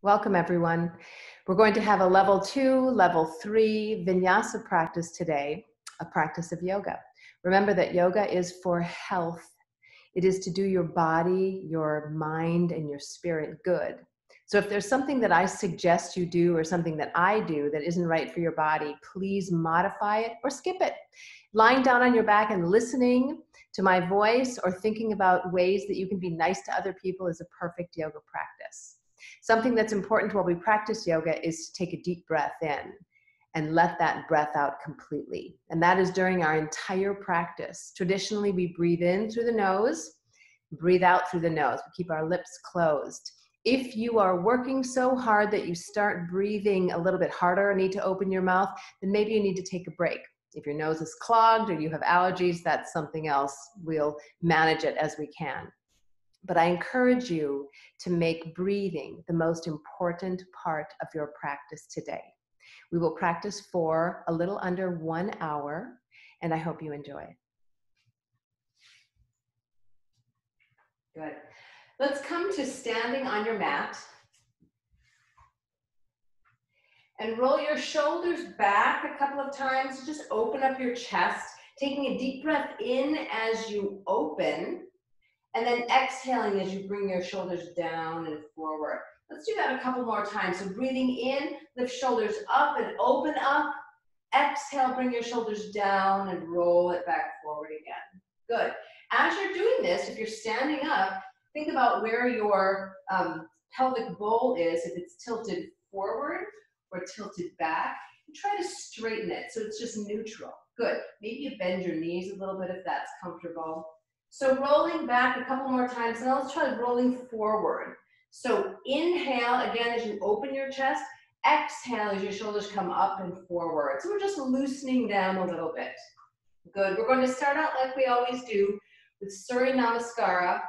Welcome, everyone. We're going to have a level 2, level 3 Vinyasa practice today, a practice of yoga. Remember that yoga is for health. It is to do your body, your mind, and your spirit good. So if there's something that I suggest you do or something that I do that isn't right for your body, please modify it or skip it. Lying down on your back and listening to my voice or thinking about ways that you can be nice to other people is a perfect yoga practice. Something that's important while we practice yoga is to take a deep breath in and let that breath out completely. And that is during our entire practice. Traditionally, we breathe in through the nose, breathe out through the nose. We keep our lips closed. If you are working so hard that you start breathing a little bit harder and need to open your mouth, then maybe you need to take a break. If your nose is clogged or you have allergies, that's something else. We'll manage it as we can. But I encourage you to make breathing the most important part of your practice today. We will practice for a little under 1 hour, and I hope you enjoy it. Good. Let's come to standing on your mat. And roll your shoulders back a couple of times. Just open up your chest, taking a deep breath in as you open. And then exhaling as you bring your shoulders down and forward. Let's do that a couple more times. So breathing in, lift shoulders up and open up. Exhale, bring your shoulders down and roll it back forward again. Good. As you're doing this, if you're standing up, think about where your pelvic bowl is, if it's tilted forward or tilted back. And try to straighten it so it's just neutral. Good. Maybe you bend your knees a little bit if that's comfortable. So rolling back a couple more times, now let's try rolling forward. So inhale, again, as you open your chest. Exhale as your shoulders come up and forward. So we're just loosening down a little bit. Good. We're going to start out like we always do with Surya Namaskara.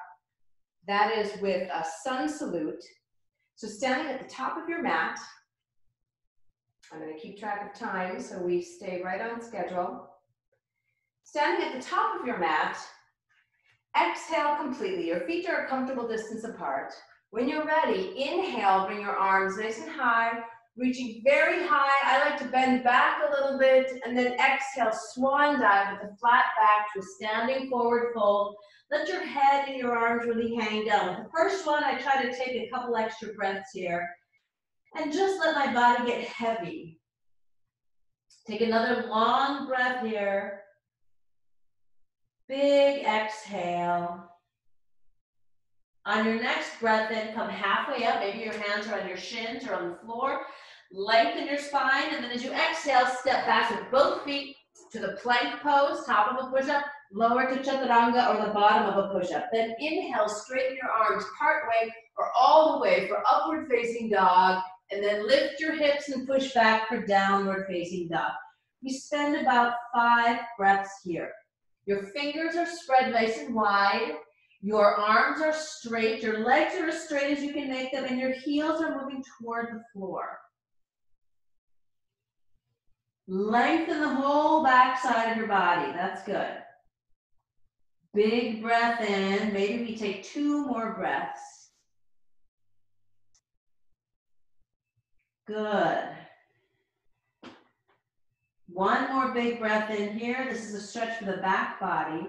That is with a sun salute. So standing at the top of your mat. I'm going to keep track of time so we stay right on schedule. Standing at the top of your mat. Exhale completely. Your feet are a comfortable distance apart. When you're ready, inhale, bring your arms nice and high, reaching very high. I like to bend back a little bit, and then exhale, swan dive with a flat back to a standing forward fold. Let your head and your arms really hang down. With the first one, I try to take a couple extra breaths here, and just let my body get heavy. Take another long breath here. Big exhale. On your next breath in, come halfway up. Maybe your hands are on your shins or on the floor. Lengthen your spine, and then as you exhale, step back with both feet to the plank pose, top of a push-up, lower to chaturanga or the bottom of a push-up. Then inhale, straighten your arms part way or all the way for upward facing dog, and then lift your hips and push back for downward facing dog. We spend about 5 breaths here. Your fingers are spread nice and wide. Your arms are straight. Your legs are as straight as you can make them, and your heels are moving toward the floor. Lengthen the whole back side of your body. That's good. Big breath in. Maybe we take 2 more breaths. Good. One more big breath in here. This is a stretch for the back body.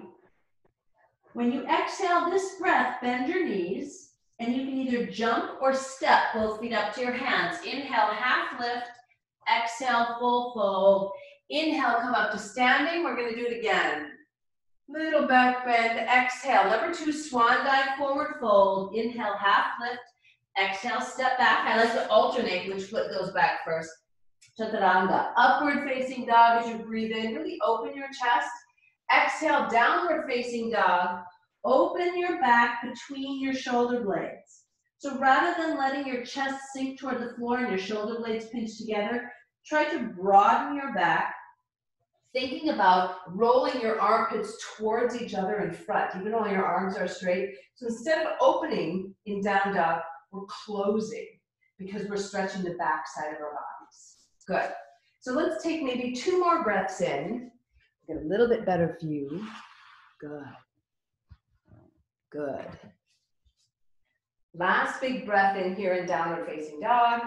When you exhale this breath, bend your knees, and you can either jump or step both feet up to your hands. Inhale, half lift. Exhale, full fold. Inhale, come up to standing. We're going to do it again. Little back bend. Exhale. Number 2, swan dive, forward fold. Inhale, half lift. Exhale, step back. I like to alternate which foot goes back first. Chaturanga. Upward facing dog as you breathe in. Really open your chest. Exhale, downward facing dog. Open your back between your shoulder blades. So rather than letting your chest sink toward the floor and your shoulder blades pinch together, try to broaden your back, thinking about rolling your armpits towards each other in front, even though your arms are straight. So instead of opening in down dog, we're closing because we're stretching the back side of our bodies. Good. So let's take maybe 2 more breaths in. Get a little bit better view. Good. Good. Last big breath in here in downward facing dog.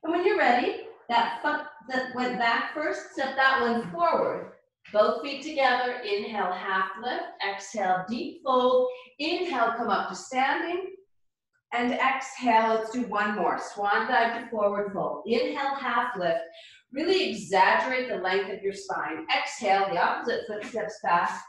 And when you're ready, that foot that went back first, step that one forward. Both feet together, inhale, half lift, exhale, deep fold. Inhale, come up to standing. And exhale, let's do one more. Swan dive to forward fold. Inhale, half lift. Really exaggerate the length of your spine. Exhale, the opposite foot steps back.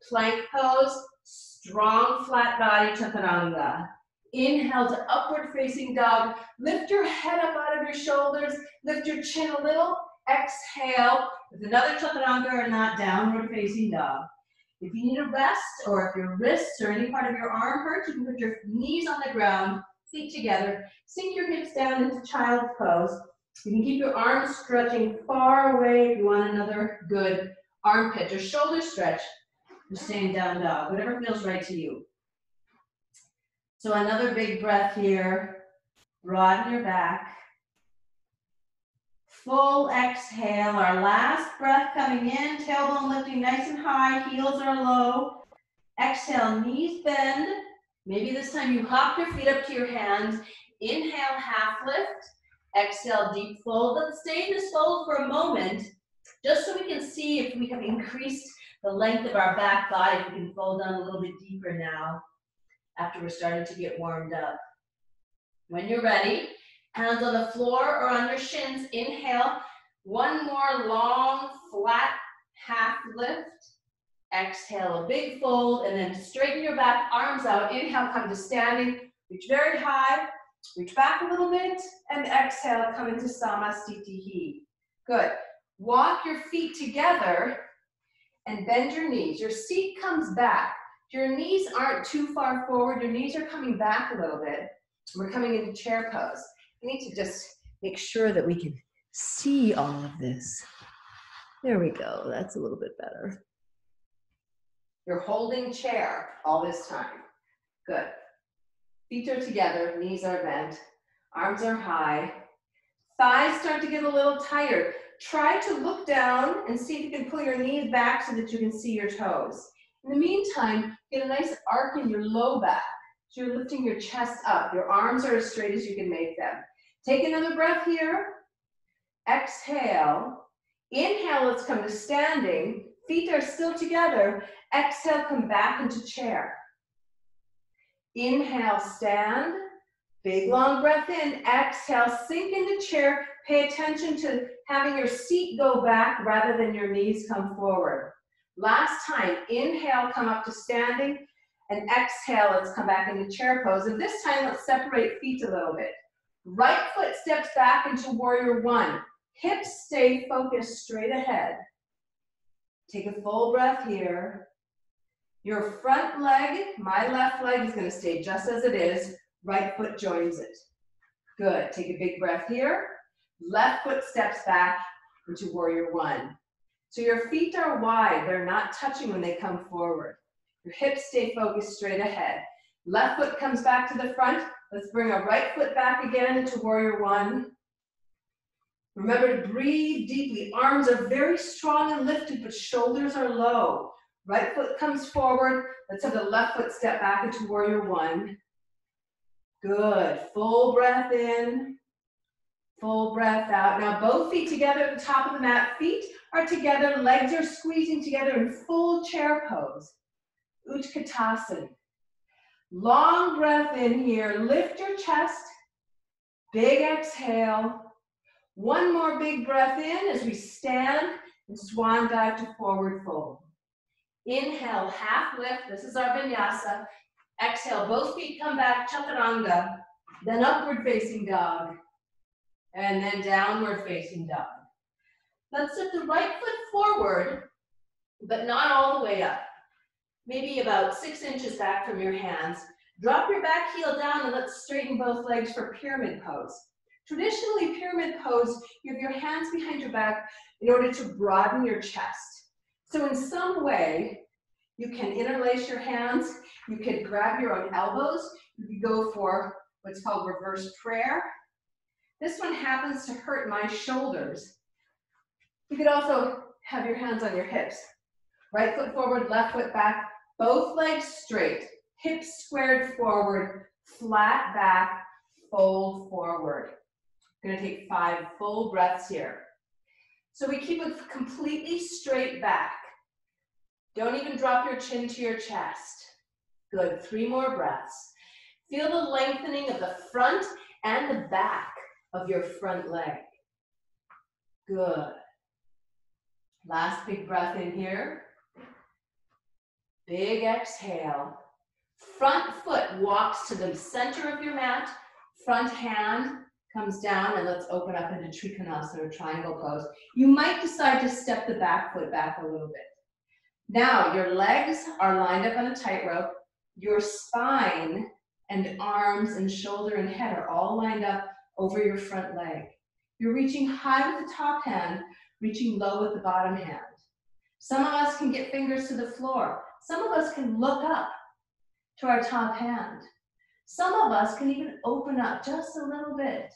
Plank pose, strong flat body, chaturanga. Inhale to upward facing dog. Lift your head up out of your shoulders. Lift your chin a little. Exhale with another chaturanga or not, downward facing dog. If you need a rest, or if your wrists or any part of your arm hurts, you can put your knees on the ground, feet together, sink your hips down into child's pose. You can keep your arms stretching far away if you want another good armpit or shoulder stretch. Just staying down dog, whatever feels right to you. So another big breath here. Broaden your back. Full exhale, our last breath coming in, tailbone lifting nice and high, heels are low. Exhale, knees bend. Maybe this time you hop your feet up to your hands. Inhale, half lift. Exhale, deep fold. Let's stay in this fold for a moment, just so we can see if we have increased the length of our back body. We can fold down a little bit deeper now after we're starting to get warmed up. When you're ready, hands on the floor or on your shins. Inhale, one more long, flat half lift. Exhale, a big fold, and then straighten your back, arms out. Inhale, come to standing. Reach very high. Reach back a little bit. And exhale, come into Samastitihi. Good. Walk your feet together and bend your knees. Your seat comes back. Your knees aren't too far forward. Your knees are coming back a little bit. We're coming into chair pose. We need to just make sure that we can see all of this. There we go. That's a little bit better. You're holding chair all this time. Good. Feet are together, knees are bent, arms are high. Thighs start to get a little tighter. Try to look down and see if you can pull your knees back so that you can see your toes. In the meantime, get a nice arc in your low back. So you're lifting your chest up. Your arms are as straight as you can make them. Take another breath here. Exhale. Inhale, let's come to standing. Feet are still together. Exhale, come back into chair. Inhale, stand. Big long breath in. Exhale, sink into chair. Pay attention to having your seat go back rather than your knees come forward. Last time, inhale, come up to standing. And exhale, let's come back into chair pose. And this time, let's separate feet a little bit. Right foot steps back into warrior one. Hips stay focused straight ahead. Take a full breath here. Your front leg, my left leg, is going to stay just as it is. Right foot joins it. Good. Take a big breath here. Left foot steps back into warrior one. So your feet are wide. They're not touching when they come forward. Your hips stay focused straight ahead. Left foot comes back to the front. Let's bring our right foot back again into warrior one. Remember to breathe deeply. Arms are very strong and lifted, but shoulders are low. Right foot comes forward. Let's have the left foot step back into warrior one. Good. Full breath in. Full breath out. Now both feet together at the top of the mat. Feet are together. Legs are squeezing together in full chair pose. Utkatasana. Long breath in here. Lift your chest. Big exhale. One more big breath in as we stand and swan dive to forward fold. Inhale, half lift. This is our vinyasa. Exhale, both feet come back, chaturanga. Then upward facing dog. And then downward facing dog. Let's set the right foot forward, but not all the way up. Maybe about 6 inches back from your hands. Drop your back heel down and let's straighten both legs for pyramid pose. Traditionally, pyramid pose, you have your hands behind your back in order to broaden your chest. So in some way, you can interlace your hands, you could grab your own elbows, you could go for what's called reverse prayer. This one happens to hurt my shoulders. You could also have your hands on your hips. Right foot forward, left foot back, Both legs straight, hips squared forward, flat back, fold forward. We're gonna take 5 full breaths here. So we keep a completely straight back. Don't even drop your chin to your chest. Good, 3 more breaths. Feel the lengthening of the front and the back of your front leg. Good. Last big breath in here. Big exhale. Front foot walks to the center of your mat. Front hand comes down, and let's open up into Trikonasana or triangle pose. You might decide to step the back foot back a little bit. Now your legs are lined up on a tightrope. Your spine and arms and shoulder and head are all lined up over your front leg. You're reaching high with the top hand, reaching low with the bottom hand. Some of us can get fingers to the floor. Some of us can look up to our top hand. Some of us can even open up just a little bit.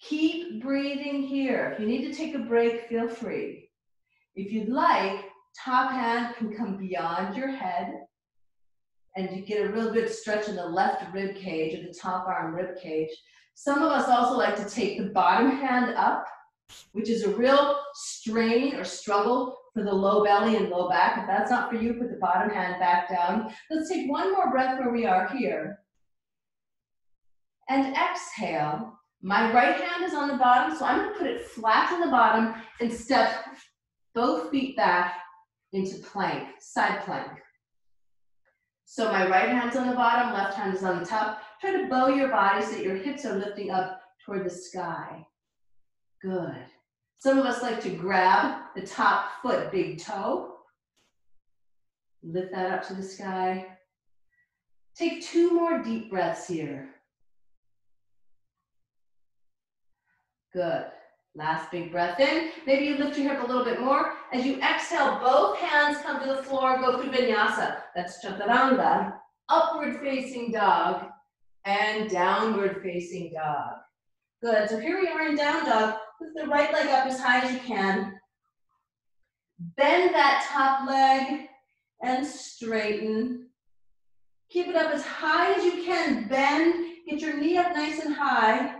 Keep breathing here. If you need to take a break, feel free. If you'd like, top hand can come beyond your head, and you get a real good stretch in the left rib cage or the top arm rib cage. Some of us also like to take the bottom hand up, which is a real strain or struggle for the low belly and low back. If that's not for you, put the bottom hand back down. Let's take one more breath where we are here. And exhale. My right hand is on the bottom, so I'm going to put it flat on the bottom and step both feet back into plank, side plank. So my right hand's on the bottom, left hand is on the top. Try to bow your body so that your hips are lifting up toward the sky. Good. Some of us like to grab the top foot, big toe. Lift that up to the sky. Take 2 more deep breaths here. Good. Last big breath in. Maybe you lift your hip a little bit more. As you exhale, both hands come to the floor, go through Vinyasa. That's Chaturanga, upward facing dog, and downward facing dog. Good, so here we are in down dog. Lift the right leg up as high as you can. Bend that top leg and straighten. Keep it up as high as you can. Bend, get your knee up nice and high.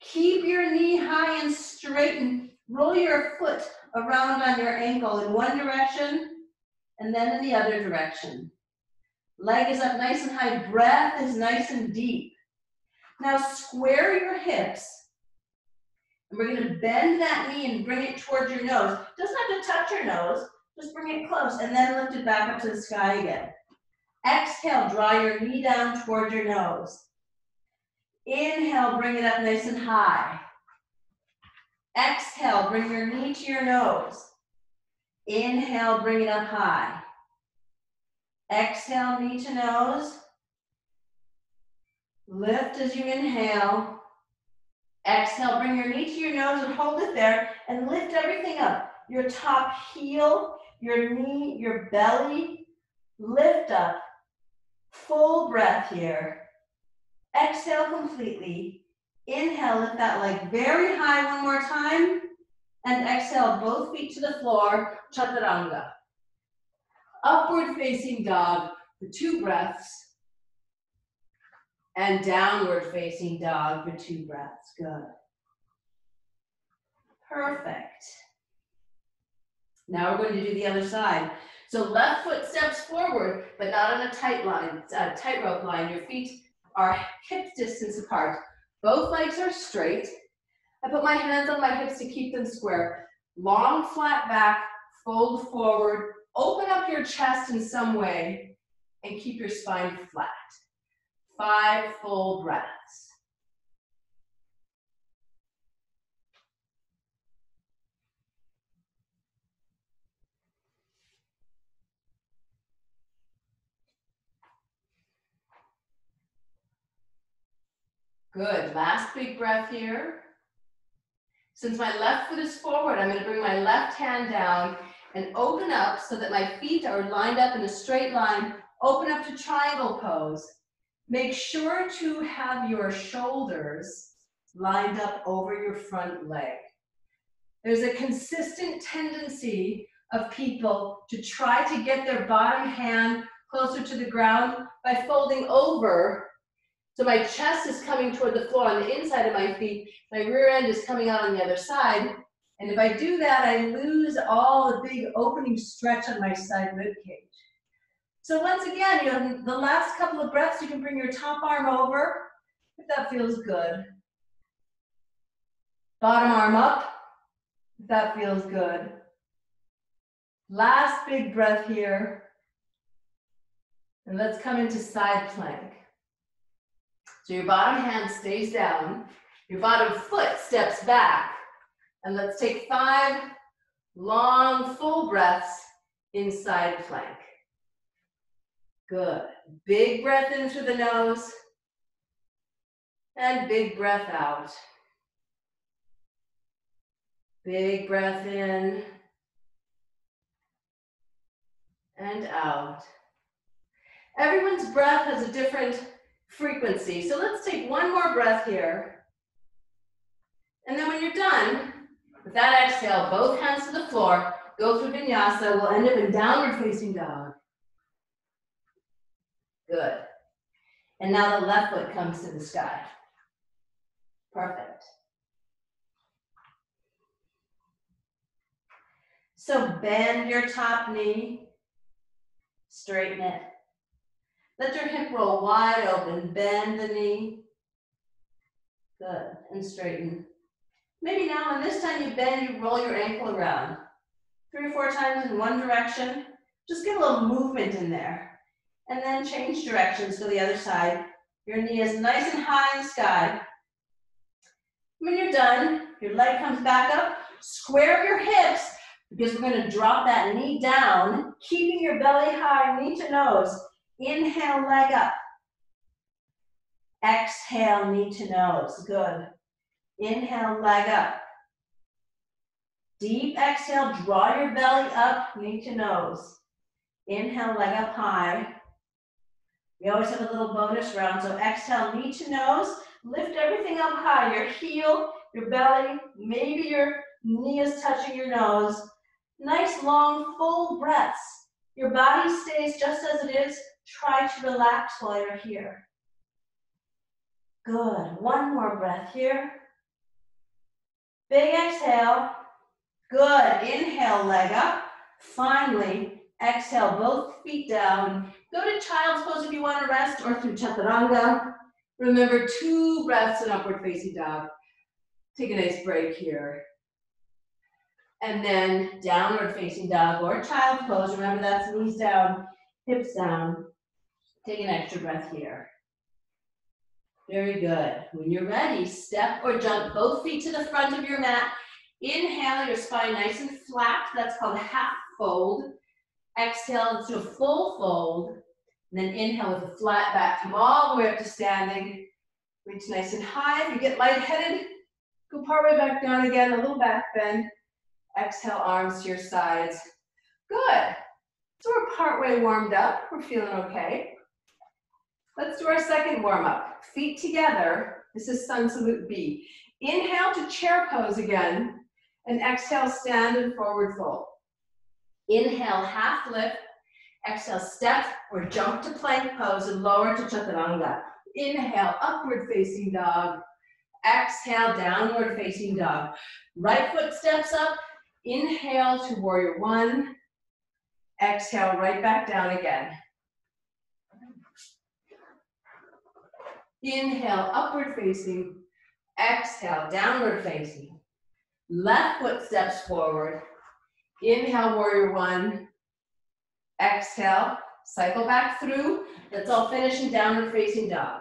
Keep your knee high and straighten. Roll your foot around on your ankle in one direction and then in the other direction. Leg is up nice and high. Breath is nice and deep. Now square your hips. And we're going to bend that knee and bring it towards your nose. Doesn't have to touch your nose. Just bring it close and then lift it back up to the sky again. Exhale, draw your knee down toward your nose. Inhale, bring it up nice and high. Exhale, bring your knee to your nose. Inhale, bring it up high. Exhale, knee to nose. Lift as you inhale. Exhale, bring your knee to your nose and hold it there and lift everything up. Your top heel, your knee, your belly. Lift up. Full breath here. Exhale completely. Inhale, lift that leg very high one more time. And exhale, both feet to the floor, Chaturanga. Upward facing dog for 2 breaths. And downward facing dog for 2 breaths. Good. Perfect. Now we're going to do the other side. So left foot steps forward, but not on a tightrope line. Your feet are hip distance apart. Both legs are straight. I put my hands on my hips to keep them square. Long, flat back, fold forward, open up your chest in some way, and keep your spine flat. 5 full breaths. Good, last big breath here. Since my left foot is forward, I'm going to bring my left hand down and open up so that my feet are lined up in a straight line. Open up to triangle pose. Make sure to have your shoulders lined up over your front leg. There's a consistent tendency of people to try to get their bottom hand closer to the ground by folding over. So my chest is coming toward the floor on the inside of my feet. My rear end is coming out on the other side. And if I do that, I lose all the big opening stretch on my side rib cage. So once again, you have the last couple of breaths, you can bring your top arm over, if that feels good. Bottom arm up, if that feels good. Last big breath here. And let's come into side plank. So your bottom hand stays down, your bottom foot steps back, and let's take 5 long, full breaths in side plank. Good. Big breath in through the nose, and big breath out. Big breath in, and out. Everyone's breath has a different frequency, so let's take one more breath here. And then when you're done, with that exhale, both hands to the floor, go through vinyasa. We'll end up in downward facing dog. Good. And now the left foot comes to the sky. Perfect. So bend your top knee, straighten it. Let your hip roll wide open, bend the knee. Good, and straighten. Maybe now, and this time you bend, you roll your ankle around. 3 or 4 times in one direction. Just get a little movement in there. And then change directions to the other side. Your knee is nice and high in the sky. When you're done, your leg comes back up. Square your hips, because we're going to drop that knee down, keeping your belly high, knee to nose. Inhale, leg up. Exhale, knee to nose. Good. Inhale, leg up. Deep exhale, draw your belly up, knee to nose. Inhale, leg up high. We always have a little bonus round, so exhale, knee to nose. Lift everything up high, your heel, your belly, maybe your knee is touching your nose. Nice, long, full breaths. Your body stays just as it is. Try to relax while you're here. Good. One more breath here. Big exhale. Good. Inhale, leg up. Finally, exhale, both feet down. Go to child's pose if you want to rest, or through chaturanga. Remember, 2 breaths in upward facing dog. Take a nice break here. And then downward facing dog or child's pose. Remember, that's knees down, hips down. Take an extra breath here. Very good. When you're ready, step or jump both feet to the front of your mat. Inhale, your spine nice and flat. That's called half fold. Exhale, let's do a full fold. And then inhale with a flat back. Come all the way up to standing. Reach nice and high. If you get lightheaded, go partway back down again, a little back bend. Exhale, arms to your sides. Good. So we're partway warmed up. We're feeling okay. Let's do our second warm-up. Feet together. This is Sun Salute B. Inhale to chair pose again. And exhale, stand and forward fold. Inhale, half lift. Exhale, step or jump to plank pose and lower to chaturanga. Inhale, upward facing dog. Exhale, downward facing dog. Right foot steps up. Inhale to warrior 1. Exhale, right back down again. Inhale, upward facing. Exhale, downward facing. Left foot steps forward. Inhale, warrior 1. Exhale, cycle back through. Let's all finish in downward facing dog.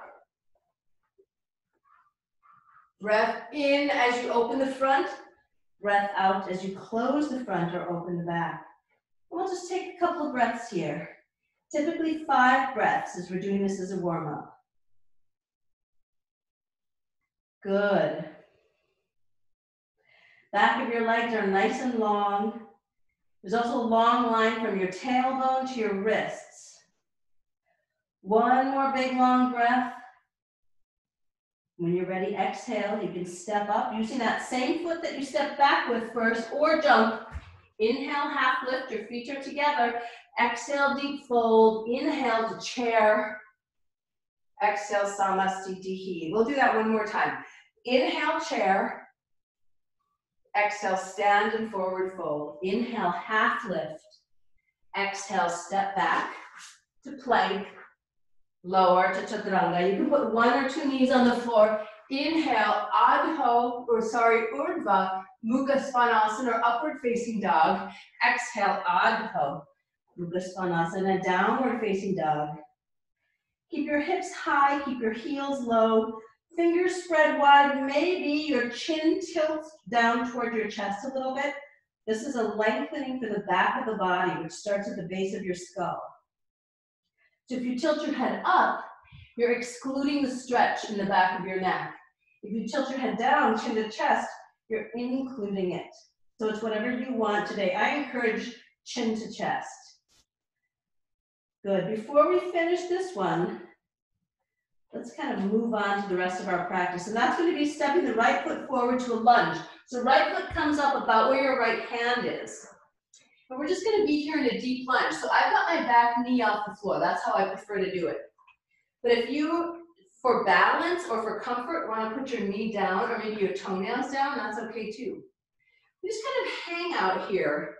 Breath in as you open the front. Breath out as you close the front or open the back. And we'll just take a couple of breaths here. Typically 5 breaths as we're doing this as a warm-up. Good. Back of your legs are nice and long. There's also a long line from your tailbone to your wrists. One more big long breath. When you're ready, exhale. You can step up using that same foot that you stepped back with first, or jump Inhale, half lift, your feet are together. Exhale, deep fold. Inhale to chair. Exhale, Samasthiti. We'll do that one more time. Inhale, chair. Exhale, stand and forward fold. Inhale, half lift. Exhale, step back to plank. Lower to chaturanga. You can put one or two knees on the floor. Inhale, Urdhva, Mukha Svanasana or upward facing dog. Exhale, Adho, Mukha Svanasana, downward facing dog. Keep your hips high, keep your heels low. Fingers spread wide. Maybe your chin tilts down toward your chest a little bit. This is a lengthening for the back of the body, which starts at the base of your skull. So if you tilt your head up, you're excluding the stretch in the back of your neck. If you tilt your head down, chin to chest, you're including it. So it's whatever you want today. I encourage chin to chest. Good. Before we finish this one, let's kind of move on to the rest of our practice. And that's going to be stepping the right foot forward to a lunge. So right foot comes up about where your right hand is. And we're just going to be here in a deep lunge. So I've got my back knee off the floor. That's how I prefer to do it. But if you, for balance or for comfort, want to put your knee down or maybe your toenails down, that's okay too. We just kind of hang out here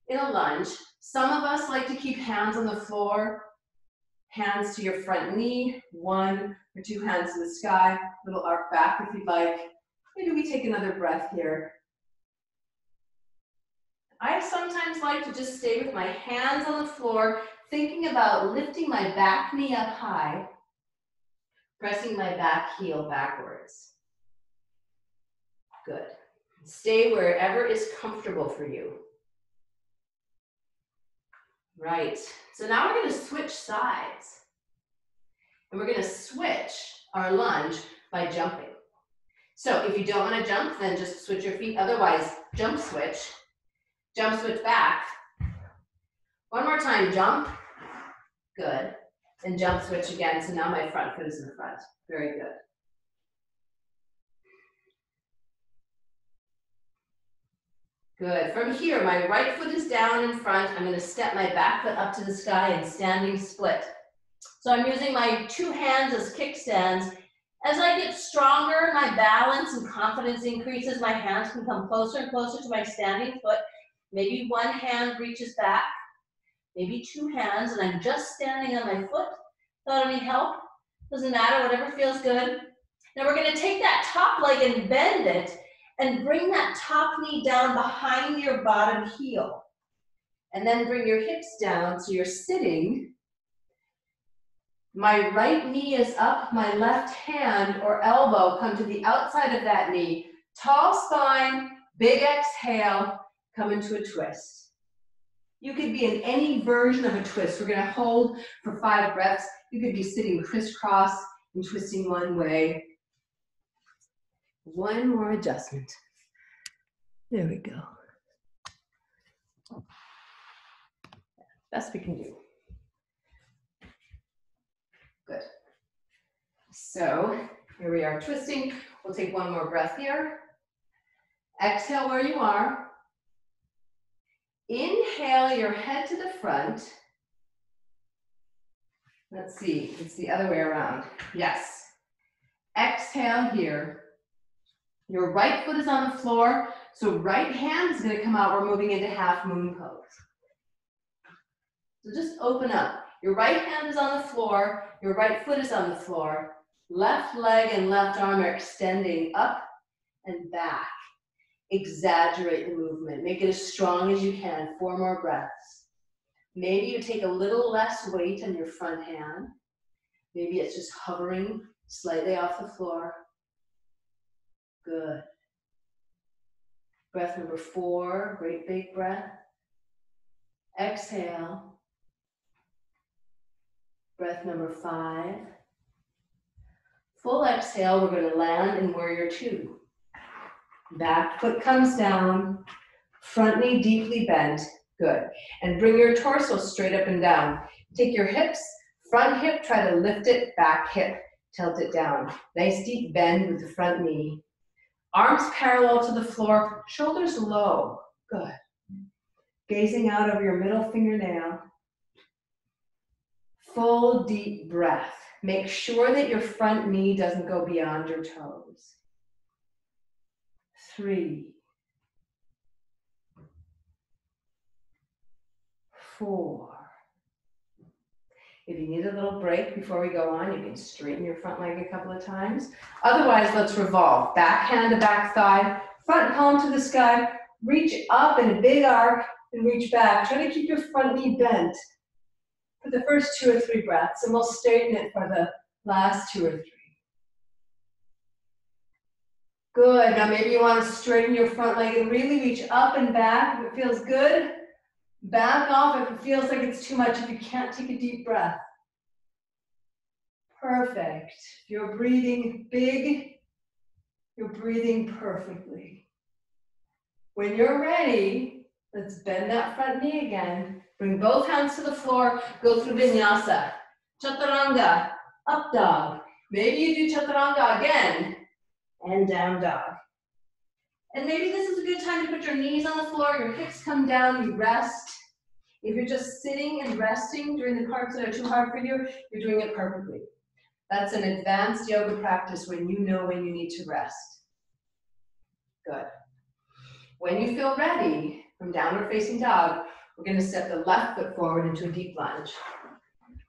in a lunge. Some of us like to keep hands on the floor, hands to your front knee, one or two hands to the sky, little arc back if you'd like. Maybe we take another breath here. I sometimes like to just stay with my hands on the floor, thinking about lifting my back knee up high, pressing my back heel backwards. Good. Stay wherever is comfortable for you. Right. So now we're going to switch sides. And we're going to switch our lunge by jumping. So if you don't want to jump, then just switch your feet. Otherwise, jump switch back. One more time, jump. Good. And jump switch again. So now my front foot is in front. Very good. Good. From here, my right foot is down in front. I'm going to step my back foot up to the sky and standing split. So I'm using my two hands as kickstands. As I get stronger, my balance and confidence increases. My hands can come closer and closer to my standing foot. Maybe one hand reaches back, maybe two hands, and I'm just standing on my foot. Without any help, doesn't matter, whatever feels good. Now we're going to take that top leg and bend it and bring that top knee down behind your bottom heel. And then bring your hips down so you're sitting. My right knee is up, my left hand or elbow come to the outside of that knee. Tall spine, big exhale, come into a twist. You could be in any version of a twist. We're going to hold for 5 breaths. You could be sitting crisscross and twisting one way. One more adjustment. There we go. Best we can do. Good. So here we are twisting. We'll take one more breath here. Exhale where you are. Inhale your head to the front. Let's see, it's the other way around. Yes. Exhale here. Your right foot is on the floor, so right hand is going to come out. We're moving into half moon pose. So just open up. Your right hand is on the floor, your right foot is on the floor. Left leg and left arm are extending up and back. Exaggerate the movement. Make it as strong as you can. 4 more breaths. Maybe you take a little less weight on your front hand. Maybe it's just hovering slightly off the floor. Good. Breath number 4, great big breath. Exhale. Breath number 5. Full exhale, we're going to land in warrior 2. Back foot comes down, front knee deeply bent. Good. And bring your torso straight up and down. Take your hips, front hip, try to lift it, back hip, tilt it down. Nice deep bend with the front knee. Arms parallel to the floor, shoulders low. Good. Gazing out over your middle fingernail. Full deep breath. Make sure that your front knee doesn't go beyond your toes. 3, 4. If you need a little break before we go on, you can straighten your front leg a couple of times. Otherwise, let's revolve. Back hand to back thigh, front palm to the sky, reach up in a big arc and reach back. Try to keep your front knee bent for the first 2 or 3 breaths, and we'll straighten it for the last 2 or 3. Good, now maybe you want to straighten your front leg and really reach up and back. If it feels good, back off if it feels like it's too much, if you can't take a deep breath. Perfect. You're breathing big, you're breathing perfectly. When you're ready, let's bend that front knee again. Bring both hands to the floor, go through Vinyasa. Chaturanga, up dog. Maybe you do Chaturanga again, and down dog. And maybe this is a good time to put your knees on the floor, your hips come down, you rest. If you're just sitting and resting during the parts that are too hard for you, you're doing it perfectly. That's an advanced yoga practice when you know when you need to rest. Good. When you feel ready, from downward facing dog, we're going to step the left foot forward into a deep lunge.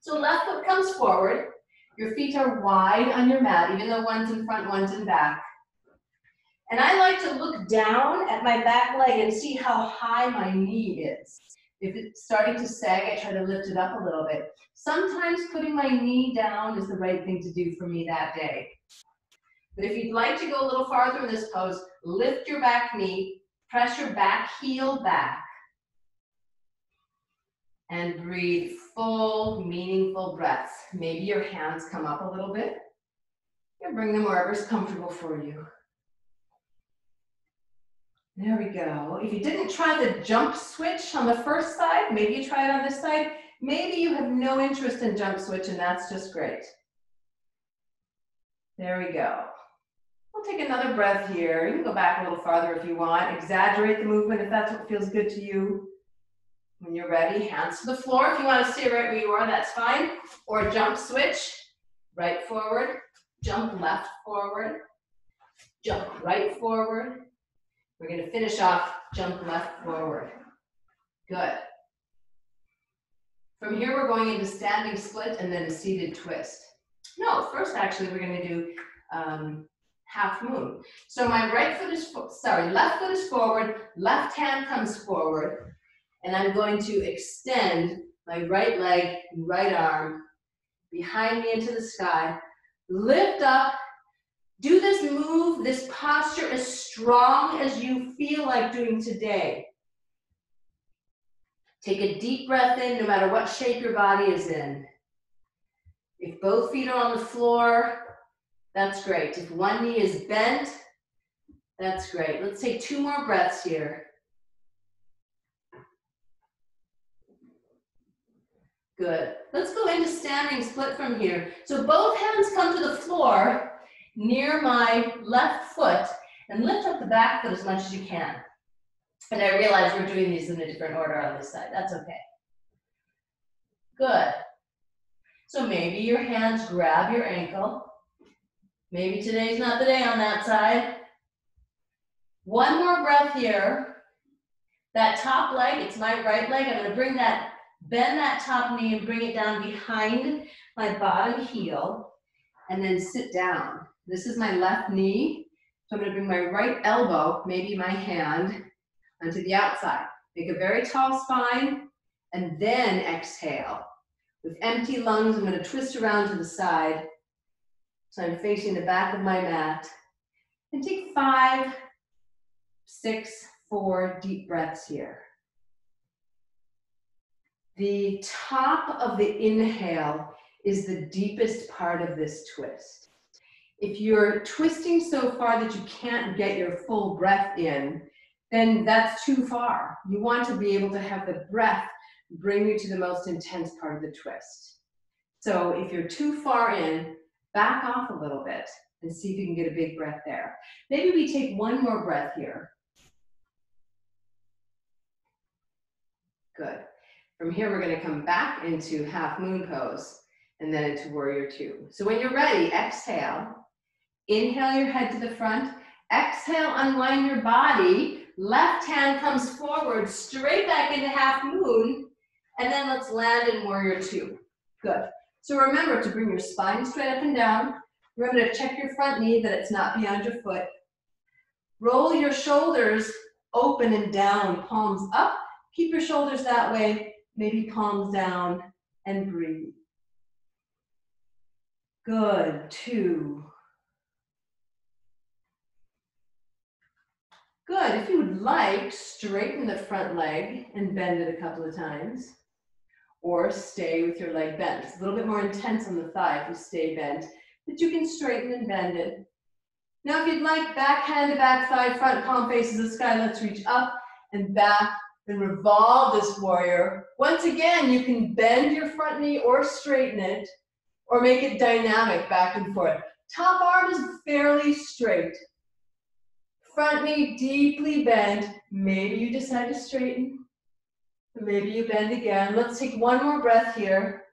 So left foot comes forward. Your feet are wide on your mat, even though one's in front, one's in back. And I like to look down at my back leg and see how high my knee is. If it's starting to sag, I try to lift it up a little bit. Sometimes putting my knee down is the right thing to do for me that day. But if you'd like to go a little farther in this pose, lift your back knee, press your back heel back, and breathe full, meaningful breaths. Maybe your hands come up a little bit. And bring them wherever's comfortable for you. There we go. If you didn't try the jump switch on the first side, maybe you try it on this side. Maybe you have no interest in jump switch, and that's just great. There we go. We'll take another breath here. You can go back a little farther if you want. Exaggerate the movement if that's what feels good to you. When you're ready, hands to the floor. If you want to stay right where you are, that's fine. Or jump switch, right forward, jump left forward, jump right forward. We're going to finish off jump left forward. Good. From here, we're going into standing split and then a seated twist. No, first actually, we're going to do half moon. So my left foot is forward, left hand comes forward, and I'm going to extend my right leg and right arm behind me into the sky, lift up. Do this move, this posture as strong as you feel like doing today. Take a deep breath in, no matter what shape your body is in. If both feet are on the floor, that's great. If one knee is bent, that's great. Let's take 2 more breaths here. Good. Let's go into standing split from here. So both hands come to the floor near my left foot and lift up the back foot as much as you can. And I realize we're doing these in a different order on this side. That's okay. Good. So maybe your hands grab your ankle. Maybe today's not the day on that side. 1 more breath here. That top leg, it's my right leg. I'm going to bend that top knee and bring it down behind my bottom heel and then sit down. This is my left knee. So I'm going to bring my right elbow, maybe my hand, onto the outside. Make a very tall spine and then exhale. With empty lungs, I'm going to twist around to the side. So I'm facing the back of my mat. And take 5, 6, 4 deep breaths here. The top of the inhale is the deepest part of this twist. If you're twisting so far that you can't get your full breath in, then that's too far. You want to be able to have the breath bring you to the most intense part of the twist. So if you're too far in, back off a little bit and see if you can get a big breath there. Maybe we take 1 more breath here. Good. From here, we're gonna come back into half moon pose and then into warrior two. So when you're ready, exhale. Inhale your head to the front. Exhale, unwind your body. Left hand comes forward, straight back into half moon. And then let's land in warrior two. Good. So remember to bring your spine straight up and down. Remember to check your front knee that it's not beyond your foot. Roll your shoulders open and down, palms up. Keep your shoulders that way, maybe palms down, and breathe. Good, 2. Good, if you would like, straighten the front leg and bend it a couple of times. Or stay with your leg bent. It's a little bit more intense on the thigh if you stay bent, but you can straighten and bend it. Now if you'd like, back hand to back thigh, front palm faces the sky, let's reach up and back and revolve this warrior. Once again, you can bend your front knee or straighten it, or make it dynamic back and forth. Top arm is fairly straight. Front knee deeply bent. Maybe you decide to straighten. Maybe you bend again. Let's take one more breath here.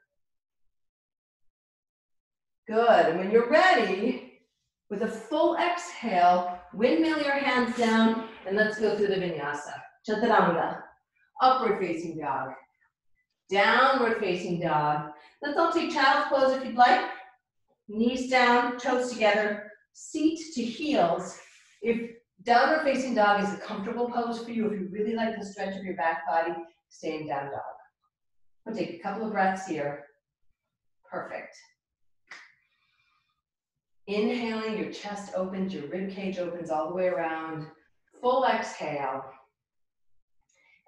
Good, and when you're ready, with a full exhale, windmill your hands down, and let's go through the vinyasa. Chaturanga, upward facing dog, downward facing dog. Let's all take child's pose if you'd like. Knees down, toes together, seat to heels. If downward facing dog is a comfortable pose for you, if you really like the stretch of your back body, stay in down dog. We'll take a couple of breaths here. Perfect. Inhaling, your chest opens, your rib cage opens all the way around. Full exhale.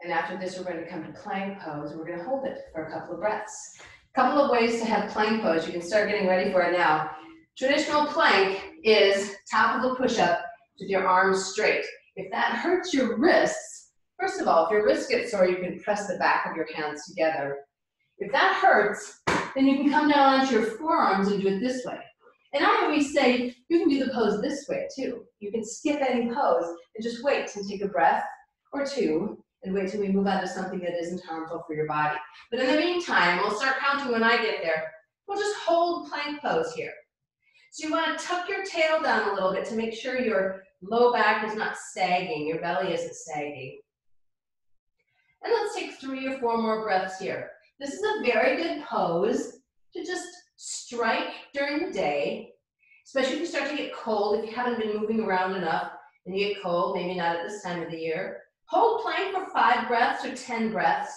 And after this, we're going to come to plank pose. We're going to hold it for a couple of breaths. A couple of ways to have plank pose. You can start getting ready for it now. Traditional plank is top of a push-up with your arms straight. If that hurts your wrists, first of all, if your wrists get sore, you can press the back of your hands together. If that hurts, then you can come down onto your forearms and do it this way. And I always say, you can do the pose this way too. You can skip any pose and just wait and take a breath or two and wait till we move on to something that isn't harmful for your body. But in the meantime, we'll start counting when I get there. We'll just hold plank pose here. So you want to tuck your tail down a little bit to make sure your low back is not sagging, your belly isn't sagging. And let's take 3 or 4 more breaths here. This is a very good pose to just strike during the day, especially if you start to get cold, if you haven't been moving around enough and you get cold, maybe not at this time of the year. Hold plank for 5 breaths or 10 breaths,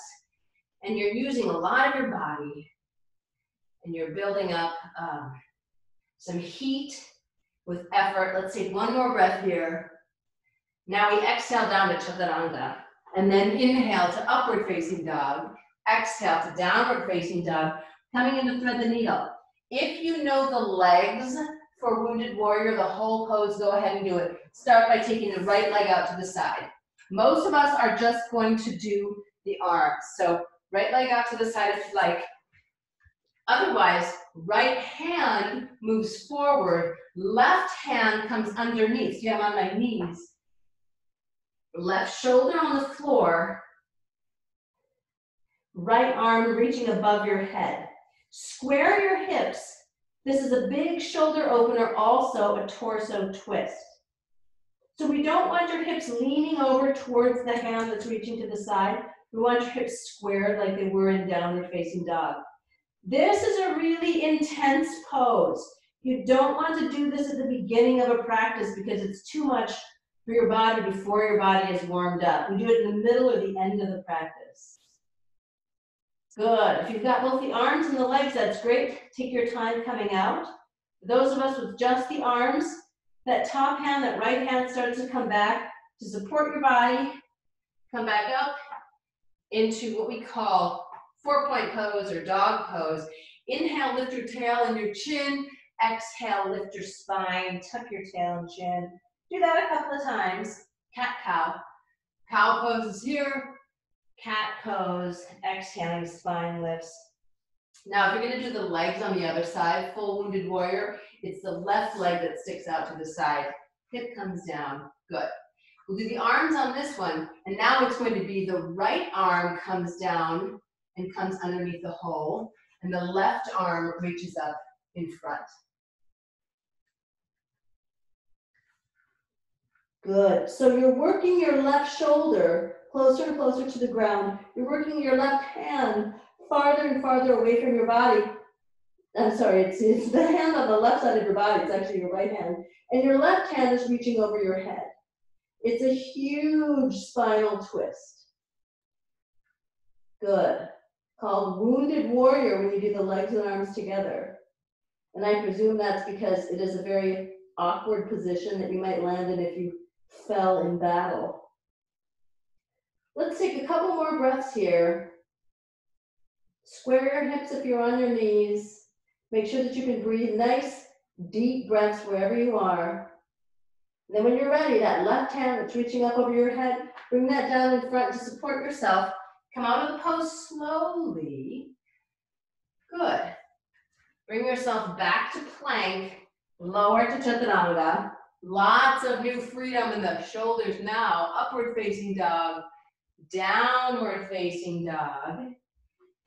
and you're using a lot of your body, and you're building up some heat with effort. Let's take 1 more breath here. Now we exhale down to Chaturanga, and then inhale to upward facing dog, exhale to downward facing dog, coming in to thread the needle. If you know the legs for wounded warrior, the whole pose, go ahead and do it. Start by taking the right leg out to the side. Most of us are just going to do the arms. So right leg out to the side if you like. Otherwise, right hand moves forward, left hand comes underneath. See, I'm on my knees. Left shoulder on the floor, right arm reaching above your head. Square your hips. This is a big shoulder opener, also a torso twist. So we don't want your hips leaning over towards the hand that's reaching to the side. We want your hips squared like they were in downward facing dog. This is a really intense pose. You don't want to do this at the beginning of a practice because it's too much for your body before your body is warmed up. We do it in the middle or the end of the practice. Good. If you've got both the arms and the legs, that's great. Take your time coming out. For those of us with just the arms, that top hand, that right hand starts to come back to support your body. Come back up into what we call 4-point pose or dog pose. Inhale, lift your tail and your chin. Exhale, lift your spine, tuck your tail and chin. Do that a couple of times. Cat-cow. Cow pose is here. Cat pose. Exhaling, spine lifts. Now, if you're going to do the legs on the other side, full wounded warrior, it's the left leg that sticks out to the side. Hip comes down. Good. We'll do the arms on this one, and now it's going to be the right arm comes down and comes underneath the hole, and the left arm reaches up in front. Good. So you're working your left shoulder closer and closer to the ground. You're working your left hand farther and farther away from your body. I'm sorry, it's the hand on the left side of your body. It's actually your right hand. And your left hand is reaching over your head. It's a huge spinal twist. Good. Called wounded warrior when you do the legs and arms together. And I presume that's because it is a very awkward position that you might land in if you fell in battle. Let's take a couple more breaths here. Square your hips if you're on your knees. Make sure that you can breathe nice, deep breaths wherever you are. And then when you're ready, that left hand that's reaching up over your head, bring that down in front to support yourself. Come out of the pose slowly. Good. Bring yourself back to plank, lower to Chaturanga. Lots of new freedom in the shoulders now. Upward facing dog, downward facing dog.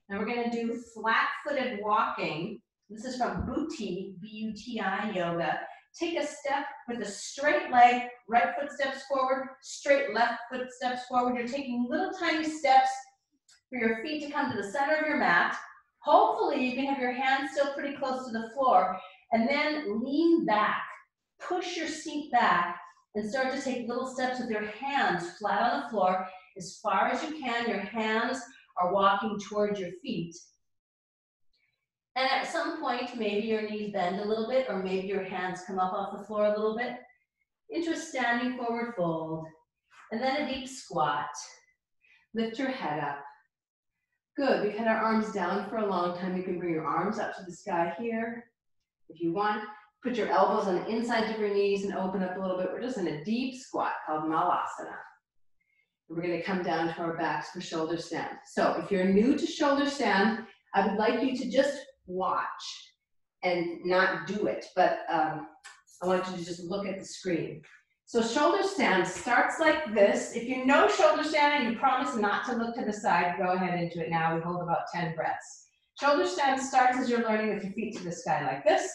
And we're gonna do flat-footed walking. This is from Bhuti, B-U-T-I yoga. Take a step with a straight leg, right foot steps forward, straight left foot steps forward. You're taking little tiny steps for your feet to come to the center of your mat. Hopefully you can have your hands still pretty close to the floor, and then lean back. Push your seat back and start to take little steps with your hands flat on the floor as far as you can. Your hands are walking towards your feet. And at some point, maybe your knees bend a little bit, or maybe your hands come up off the floor a little bit into a standing forward fold. And then a deep squat. Lift your head up. Good, we've had our arms down for a long time. You can bring your arms up to the sky here. If you want, put your elbows on the inside of your knees and open up a little bit. We're just in a deep squat called Malasana. We're going to come down to our backs for shoulder stand. So if you're new to shoulder stand, I would like you to just watch and not do it, but I want you to just look at the screen. So shoulder stand starts like this. If you know shoulder stand and you promise not to look to the side, go ahead into it now. We hold about 10 breaths. Shoulder stand starts as you're learning with your feet to the sky like this.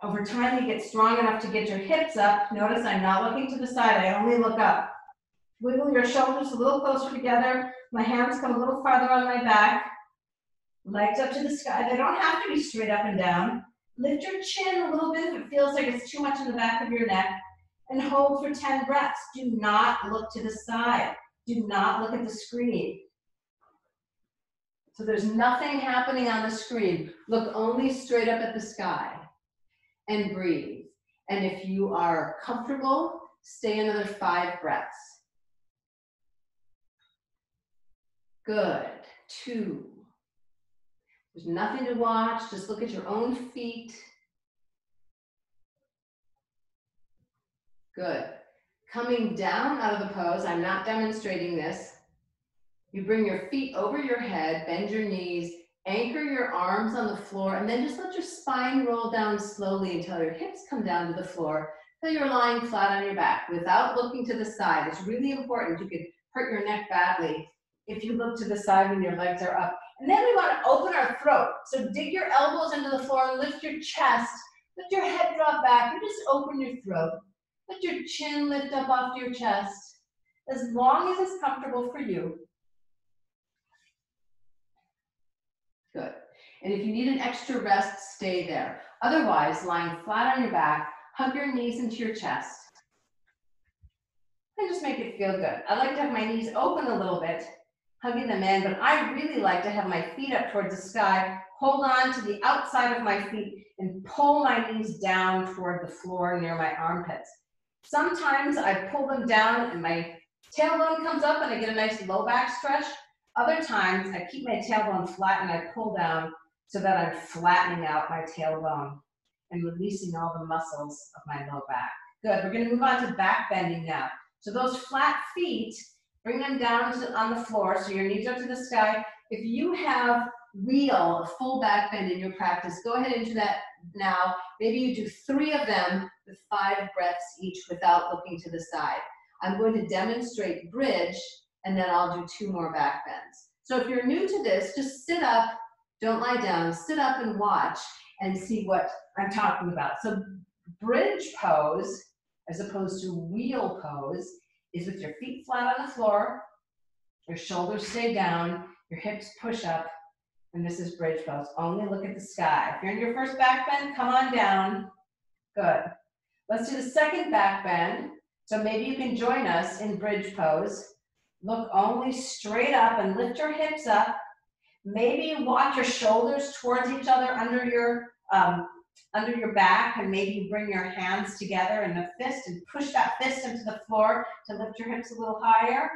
Over time, you get strong enough to get your hips up. Notice I'm not looking to the side, I only look up. Wiggle your shoulders a little closer together. My hands come a little farther on my back. Legs up to the sky. They don't have to be straight up and down. Lift your chin a little bit if it feels like it's too much in the back of your neck. And hold for 10 breaths. Do not look to the side. Do not look at the screen. So there's nothing happening on the screen. Look only straight up at the sky. And breathe. And if you are comfortable, stay another 5 breaths. Good. 2. There's nothing to watch. Just look at your own feet. Good. Coming down out of the pose, I'm not demonstrating this. You bring your feet over your head, bend your knees, anchor your arms on the floor, and then just let your spine roll down slowly until your hips come down to the floor, until you're lying flat on your back without looking to the side. It's really important. You could hurt your neck badly if you look to the side when your legs are up. And then we want to open our throat. So dig your elbows into the floor and lift your chest. Let your head drop back and just open your throat. Let your chin lift up off your chest, as long as it's comfortable for you. Good. And if you need an extra rest, stay there. Otherwise, lying flat on your back, hug your knees into your chest. And just make it feel good. I like to have my knees open a little bit, hugging them in, but I really like to have my feet up towards the sky, hold on to the outside of my feet, and pull my knees down toward the floor near my armpits. Sometimes I pull them down and my tailbone comes up and I get a nice low back stretch. Other times I keep my tailbone flat and I pull down so that I'm flattening out my tailbone and releasing all the muscles of my low back. Good, we're gonna move on to back bending now. So those flat feet, bring them down on the floor so your knees are to the sky. If you have wheel, a full back bend in your practice. Go ahead into that now. Maybe you do 3 of them with 5 breaths each without looking to the side. I'm going to demonstrate bridge, and then I'll do 2 more back bends. So if you're new to this, just sit up, don't lie down, sit up and watch and see what I'm talking about. So bridge pose, as opposed to wheel pose, is with your feet flat on the floor, your shoulders stay down, your hips push up, and this is bridge pose. Only look at the sky. If you're in your first back bend, come on down. Good. Let's do the second back bend. So maybe you can join us in bridge pose. Look only straight up and lift your hips up. Maybe walk your shoulders towards each other under your back, and maybe bring your hands together in a fist and push that fist into the floor to lift your hips a little higher.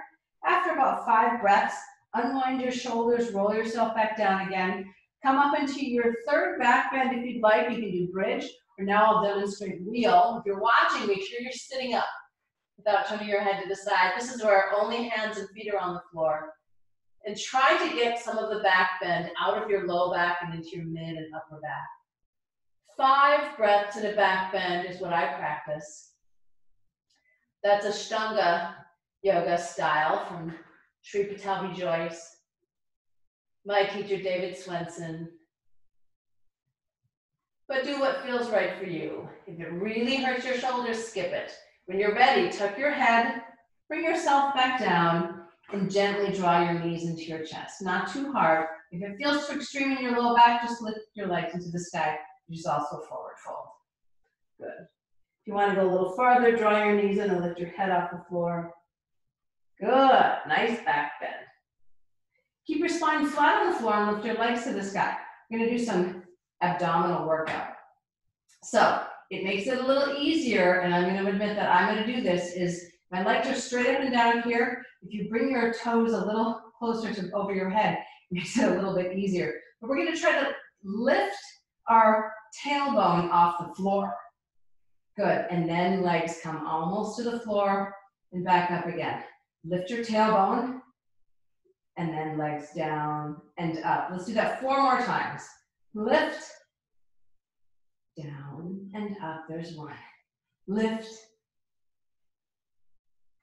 After about 5 breaths, unwind your shoulders, roll yourself back down again. Come up into your third back bend if you'd like. You can do bridge, or now I'll demonstrate wheel. If you're watching, make sure you're sitting up without turning your head to the side. This is where only hands and feet are on the floor. And try to get some of the back bend out of your low back and into your mid and upper back. 5 breaths in a back bend is what I practice. That's Ashtanga yoga style from Sri Patabi Joyce, my teacher David Swenson. But do what feels right for you. If it really hurts your shoulders, skip it. When you're ready, tuck your head, bring yourself back down, and gently draw your knees into your chest. Not too hard. If it feels too extreme in your low back, just lift your legs into the sky, which is also forward fold. Good. If you want to go a little farther, draw your knees in and lift your head off the floor. Good. Nice back bend. Keep your spine flat on the floor and lift your legs to the sky. We're going to do some abdominal workout. So it makes it a little easier, and I'm going to admit that I'm going to do this, is my legs are straight up and down here. If you bring your toes a little closer to over your head, it makes it a little bit easier. But we're going to try to lift our tailbone off the floor. Good. And then legs come almost to the floor and back up again. Lift your tailbone and then legs down and up. Let's do that 4 more times. Lift, down and up. There's 1. Lift,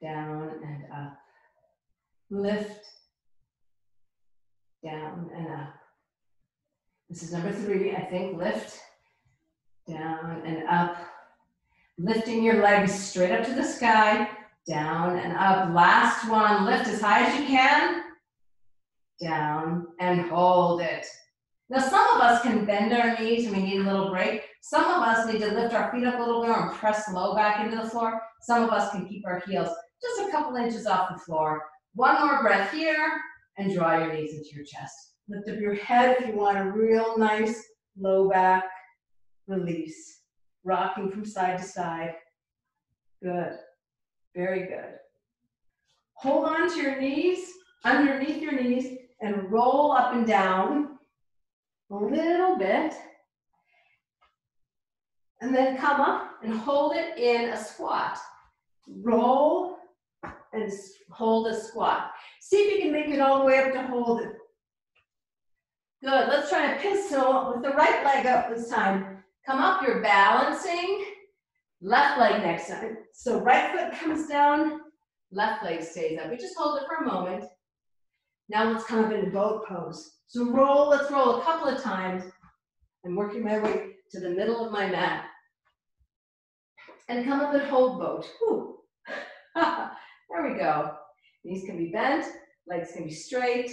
down and up. Lift, down and up. This is number 3, I think. Lift, down and up. Lifting your legs straight up to the sky, down and up. Last one, lift as high as you can, down and hold it. Now some of us can bend our knees and we need a little break. Some of us need to lift our feet up a little bit and press low back into the floor. Some of us can keep our heels just a couple inches off the floor. 1 more breath here and draw your knees into your chest. Lift up your head if you want a real nice low back release. Rocking from side to side. Good. Very good. Hold on to your knees, underneath your knees, and roll up and down a little bit. And then come up and hold it in a squat. Roll and hold a squat. See if you can make it all the way up to hold it. Good. Let's try a pistol with the right leg up this time. Come up, you're balancing, left leg next time. So right foot comes down, left leg stays up. We just hold it for a moment. Now let's come up into boat pose. So let's roll a couple of times. I'm working my way to the middle of my mat. And come up and hold boat. Whew. There we go. Knees can be bent, legs can be straight.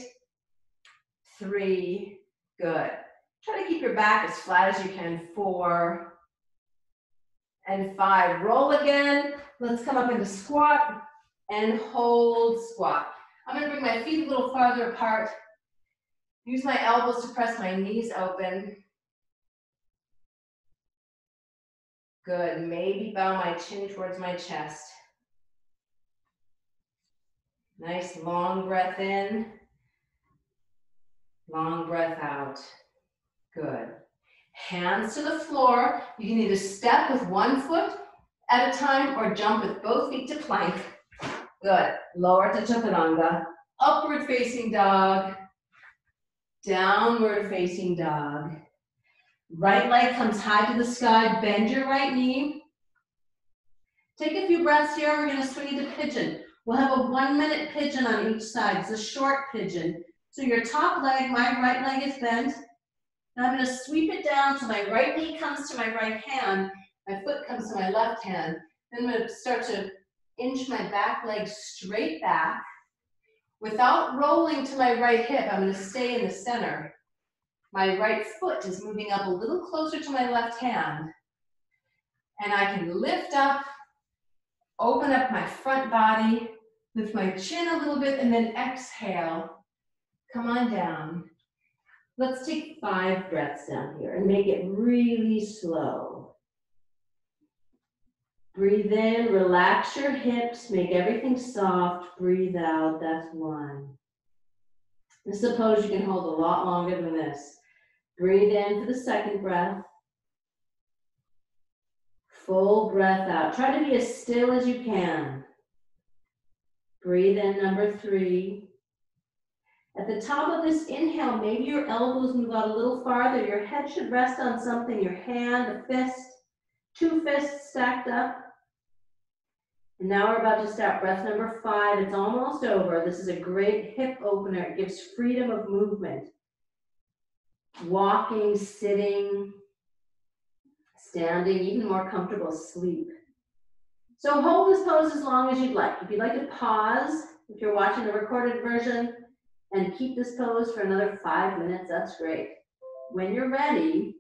3, good. Try to keep your back as flat as you can. 4 and 5. Roll again. Let's come up into squat and hold squat. I'm going to bring my feet a little farther apart. Use my elbows to press my knees open. Good. Maybe bow my chin towards my chest. Nice long breath in. Long breath out. Good. Hands to the floor. You can either step with 1 foot at a time or jump with both feet to plank. Good. Lower to chaturanga. Upward facing dog. Downward facing dog. Right leg comes high to the sky, bend your right knee. Take a few breaths here, we're gonna swing into pigeon. We'll have a 1-minute pigeon on each side. It's a short pigeon. So your top leg, my right leg is bent. And I'm gonna sweep it down so my right knee comes to my right hand, my foot comes to my left hand. Then I'm gonna start to inch my back leg straight back. Without rolling to my right hip, I'm gonna stay in the center. My right foot is moving up a little closer to my left hand. And I can lift up, open up my front body, lift my chin a little bit, and then exhale. Come on down. Let's take 5 breaths down here and make it really slow. Breathe in, relax your hips, make everything soft. Breathe out, that's 1. I suppose you can hold a lot longer than this. Breathe in for the 2nd breath. Full breath out. Try to be as still as you can. Breathe in, number 3. At the top of this inhale, maybe your elbows move out a little farther. Your head should rest on something, your hand, a fist, 2 fists stacked up. And now we're about to start breath number 5. It's almost over. This is a great hip opener. It gives freedom of movement. Walking, sitting, standing, even more comfortable sleep. So hold this pose as long as you'd like. If you'd like to pause, if you're watching the recorded version, and keep this pose for another 5 minutes, that's great. When you're ready,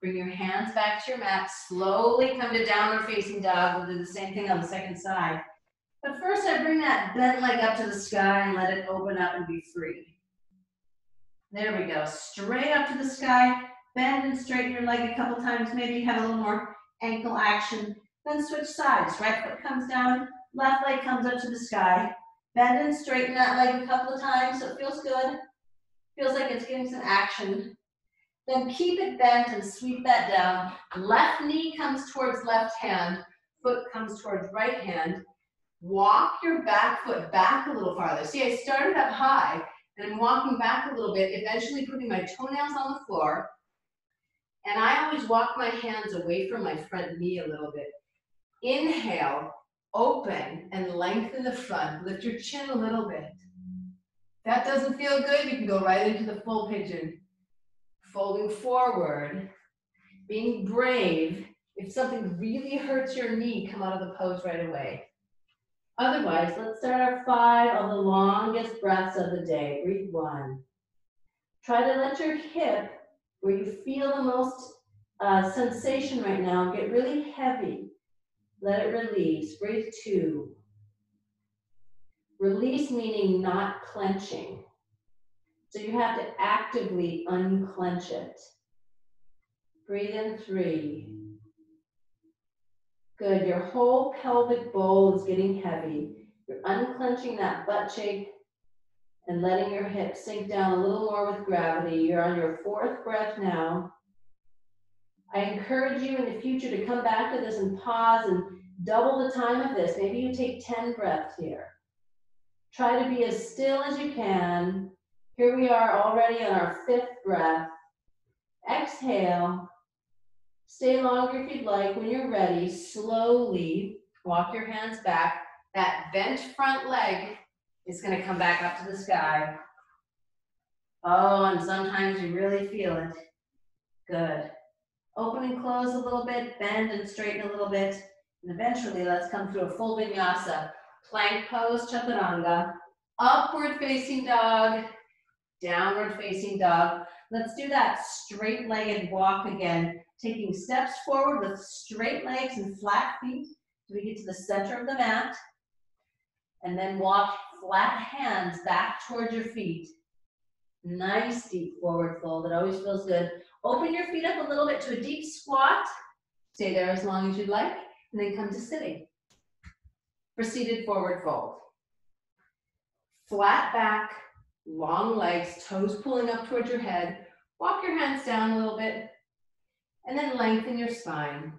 bring your hands back to your mat. Slowly come to downward facing dog. We'll do the same thing on the second side. But first I bring that bent leg up to the sky and let it open up and be free. There we go. Straight up to the sky. Bend and straighten your leg a couple times. Maybe have a little more ankle action. Then switch sides. Right foot comes down. Left leg comes up to the sky. Bend and straighten that leg a couple of times so it feels good. Feels like it's getting some action. Then keep it bent and sweep that down. Left knee comes towards left hand. Foot comes towards right hand. Walk your back foot back a little farther. See, I started up high and I'm walking back a little bit, eventually putting my toenails on the floor. And I always walk my hands away from my front knee a little bit. Inhale. Open and lengthen the front. Lift your chin a little bit. If that doesn't feel good, you can go right into the full pigeon. Folding forward. Being brave. If something really hurts your knee, come out of the pose right away. Otherwise, let's start our 5 of the longest breaths of the day. Breathe 1. Try to let your hip, where you feel the most sensation right now, get really heavy. Let it release. Breathe 2. Release meaning not clenching. So you have to actively unclench it. Breathe in 3. Good. Your whole pelvic bowl is getting heavy. You're unclenching that butt cheek and letting your hips sink down a little more with gravity. You're on your 4th breath now. I encourage you in the future to come back to this and pause and double the time of this. Maybe you take 10 breaths here. Try to be as still as you can. Here we are already on our 5th breath. Exhale. Stay longer if you'd like. When you're ready, slowly walk your hands back. That bent front leg is going to come back up to the sky. Oh, and sometimes you really feel it. Good. Open and close a little bit, bend and straighten a little bit, and eventually let's come through a full vinyasa. Plank pose, chaturanga, upward facing dog, downward facing dog. Let's do that straight-legged walk again, taking steps forward with straight legs and flat feet so we get to the center of the mat, and then walk flat hands back towards your feet. Nice deep forward fold. It always feels good. Open your feet up a little bit to a deep squat. Stay there as long as you'd like, and then come to sitting. For seated forward fold. Flat back, long legs, toes pulling up towards your head. Walk your hands down a little bit, and then lengthen your spine.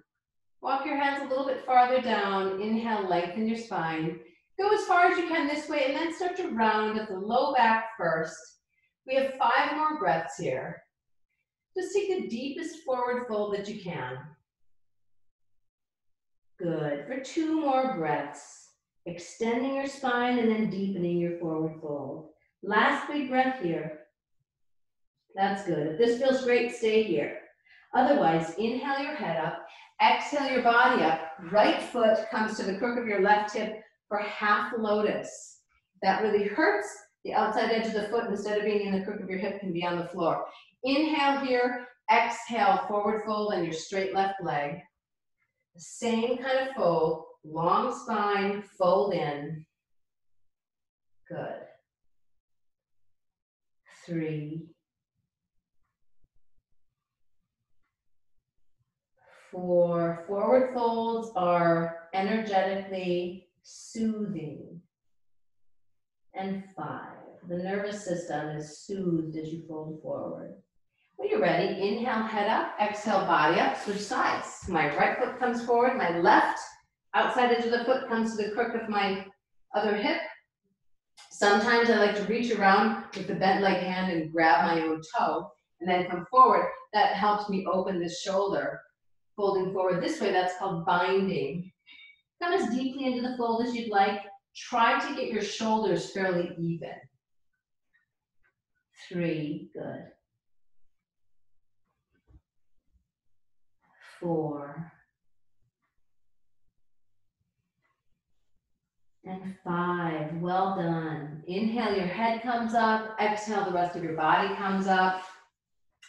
Walk your hands a little bit farther down. Inhale, lengthen your spine. Go as far as you can this way, and then start to round at the low back first. We have 5 more breaths here. Just take the deepest forward fold that you can. Good. For 2 more breaths, extending your spine and then deepening your forward fold. Last big breath here. That's good. If this feels great, stay here. Otherwise, inhale your head up, exhale your body up. Right foot comes to the crook of your left hip for half lotus. If that really hurts, the outside edge of the foot, instead of being in the crook of your hip, can be on the floor. Inhale here, exhale, forward fold on your straight left leg. The same kind of fold, long spine, fold in. Good. 3, 4, forward folds are energetically soothing. And 5, the nervous system is soothed as you fold forward. When you're ready, inhale, head up, exhale, body up, switch sides. My right foot comes forward, my left outside edge of the foot comes to the crook of my other hip. Sometimes I like to reach around with the bent leg hand and grab my own toe and then come forward. That helps me open this shoulder. Folding forward this way, that's called binding. Come as deeply into the fold as you'd like. Try to get your shoulders fairly even. 3, good. 4. And 5, well done. Inhale, your head comes up. Exhale, the rest of your body comes up.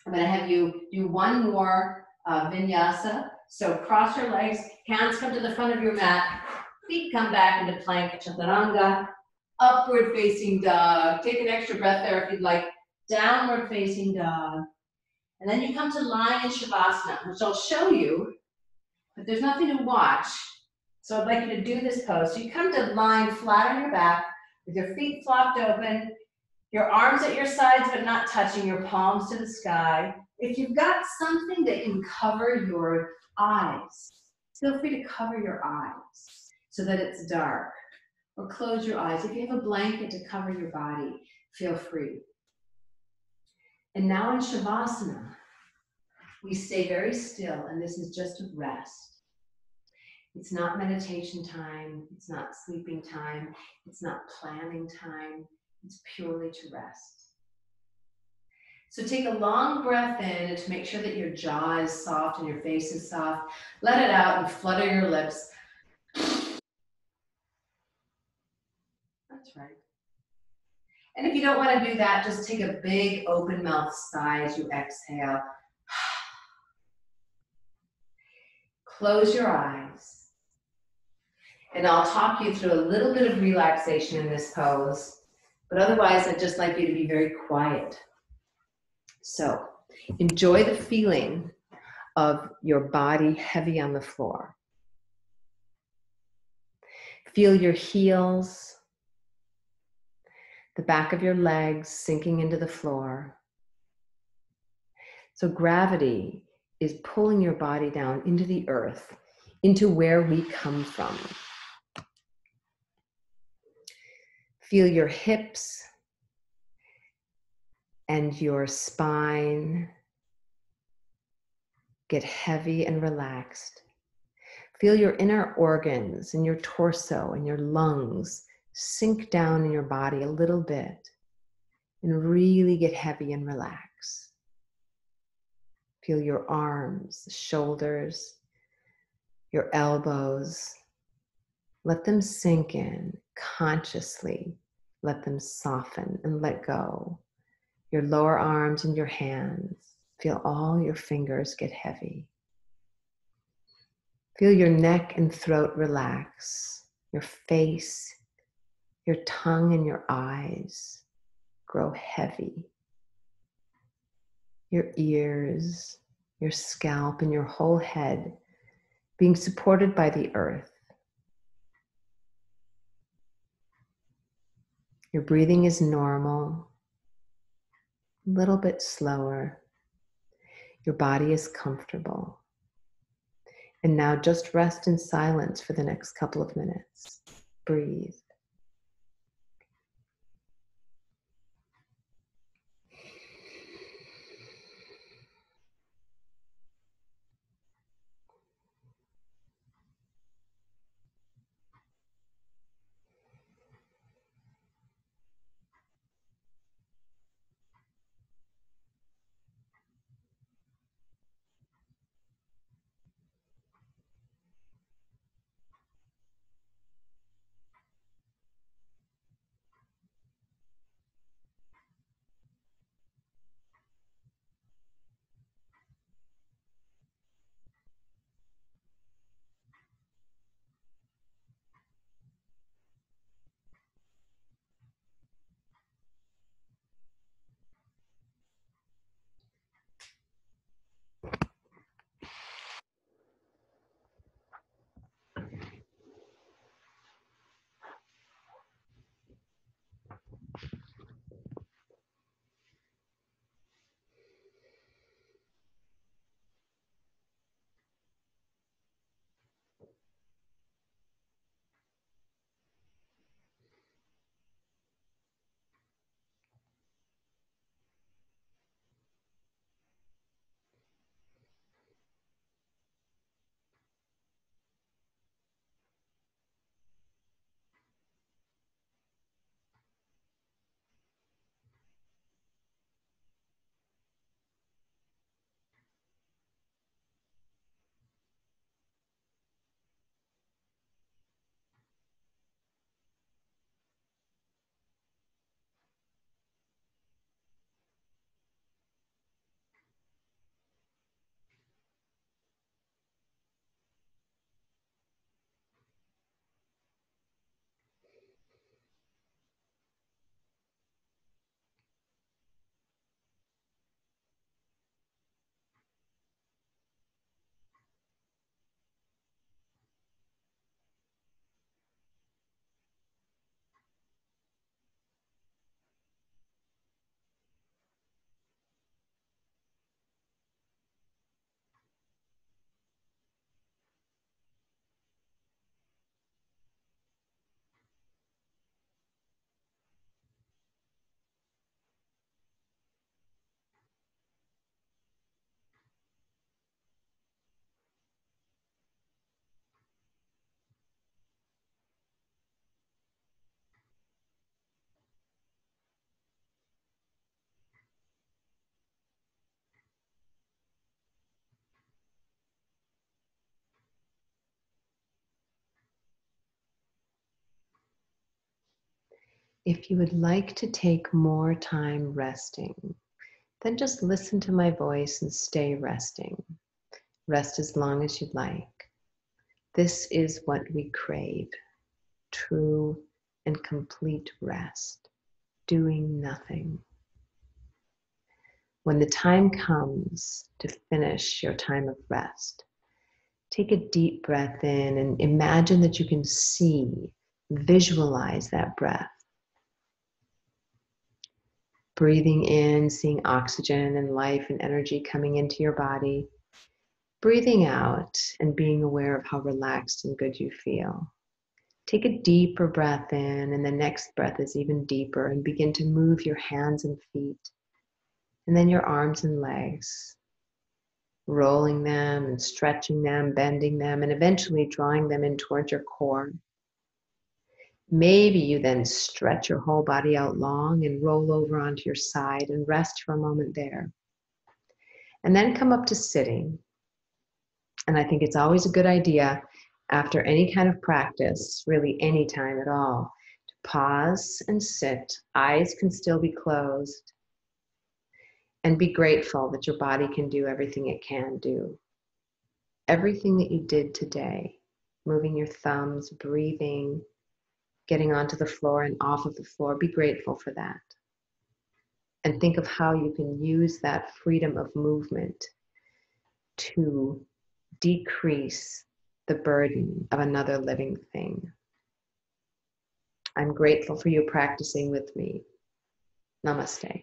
I'm gonna have you do one more vinyasa. So cross your legs, hands come to the front of your mat, feet come back into plank chaturanga, upward facing dog. Take an extra breath there if you'd like. Downward facing dog. And then you come to lying in shavasana, which I'll show you, but there's nothing to watch. So I'd like you to do this pose. So you come to lying flat on your back with your feet flopped open, your arms at your sides but not touching, your palms to the sky. If you've got something that can cover your eyes, feel free to cover your eyes so that it's dark. Or close your eyes. If you have a blanket to cover your body, feel free. And now in shavasana, we stay very still, and this is just a rest. It's not meditation time, it's not sleeping time, it's not planning time, it's purely to rest. So take a long breath in to make sure that your jaw is soft and your face is soft. Let it out and flutter your lips. That's right. And if you don't want to do that, just take a big open mouth sigh as you exhale. Close your eyes. And I'll talk you through a little bit of relaxation in this pose, but otherwise I'd just like you to be very quiet. So enjoy the feeling of your body heavy on the floor. Feel your heels, the back of your legs sinking into the floor. So gravity is pulling your body down into the earth, into where we come from. Feel your hips and your spine get heavy and relaxed. Feel your inner organs and your torso and your lungs sink down in your body a little bit and really get heavy and relax. Feel your arms, shoulders, your elbows. Let them sink in consciously. Let them soften and let go. Your lower arms and your hands. Feel all your fingers get heavy. Feel your neck and throat relax. Your face, your tongue and your eyes grow heavy. Your ears, your scalp, and your whole head being supported by the earth. Your breathing is normal, a little bit slower. Your body is comfortable. And now just rest in silence for the next couple of minutes. Breathe. If you would like to take more time resting, then just listen to my voice and stay resting. Rest as long as you'd like. This is what we crave, true and complete rest, doing nothing. When the time comes to finish your time of rest, take a deep breath in and imagine that you can see, visualize that breath. Breathing in, seeing oxygen and life and energy coming into your body. Breathing out and being aware of how relaxed and good you feel. Take a deeper breath in, and the next breath is even deeper, and begin to move your hands and feet, and then your arms and legs, rolling them and stretching them, bending them, and eventually drawing them in towards your core. Maybe you then stretch your whole body out long and roll over onto your side and rest for a moment there. And then come up to sitting. And I think it's always a good idea after any kind of practice, really any time at all, to pause and sit. Eyes can still be closed. And be grateful that your body can do everything it can do. Everything that you did today, moving your thumbs, breathing, getting onto the floor and off of the floor, be grateful for that. And think of how you can use that freedom of movement to decrease the burden of another living thing. I'm grateful for you practicing with me. Namaste.